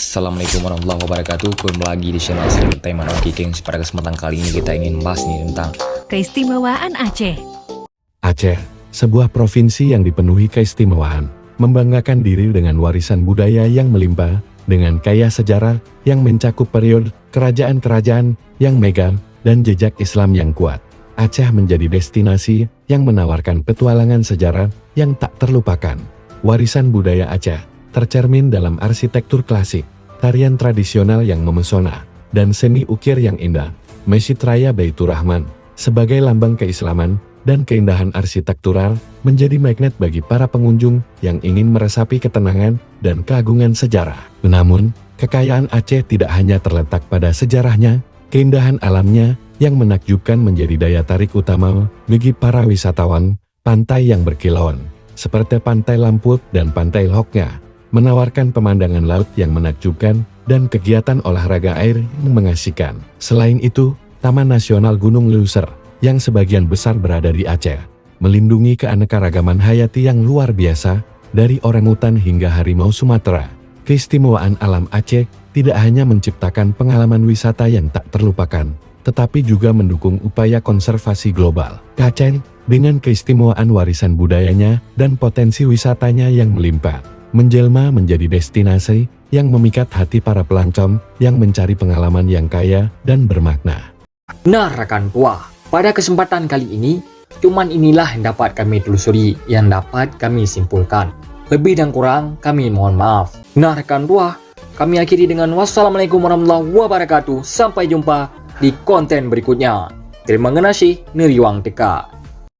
Assalamualaikum warahmatullahi wabarakatuh. Kembali lagi di channel Entertainment Oki Kings. Pada kesempatan kali ini kita ingin bahas nih tentang keistimewaan Aceh. Aceh, sebuah provinsi yang dipenuhi keistimewaan, membanggakan diri dengan warisan budaya yang melimpah, dengan kaya sejarah yang mencakup periode kerajaan-kerajaan yang megah dan jejak Islam yang kuat. Aceh menjadi destinasi yang menawarkan petualangan sejarah yang tak terlupakan. Warisan budaya Aceh tercermin dalam arsitektur klasik, tarian tradisional yang memesona, dan seni ukir yang indah. Masjid Raya Baitur Rahman, sebagai lambang keislaman dan keindahan arsitektural, menjadi magnet bagi para pengunjung yang ingin meresapi ketenangan dan keagungan sejarah. Namun, kekayaan Aceh tidak hanya terletak pada sejarahnya, keindahan alamnya yang menakjubkan menjadi daya tarik utama bagi para wisatawan. Pantai yang berkilauan, seperti Pantai Lamput dan Pantai Lhoknya, menawarkan pemandangan laut yang menakjubkan dan kegiatan olahraga air yang mengasihkan. Selain itu, Taman Nasional Gunung Leuser, yang sebagian besar berada di Aceh, melindungi keanekaragaman hayati yang luar biasa, dari orangutan hingga harimau Sumatera. Keistimewaan alam Aceh tidak hanya menciptakan pengalaman wisata yang tak terlupakan, tetapi juga mendukung upaya konservasi global. Aceh, dengan keistimewaan warisan budayanya dan potensi wisatanya yang melimpah, menjelma menjadi destinasi yang memikat hati para pelancong yang mencari pengalaman yang kaya dan bermakna. Nah rekan tua, pada kesempatan kali ini, cuman inilah yang dapat kami telusuri, yang dapat kami simpulkan. Lebih dan kurang kami mohon maaf. Nah rekan tua, kami akhiri dengan wassalamualaikum warahmatullahi wabarakatuh. Sampai jumpa di konten berikutnya. Terima kasih, Neriwang Teka.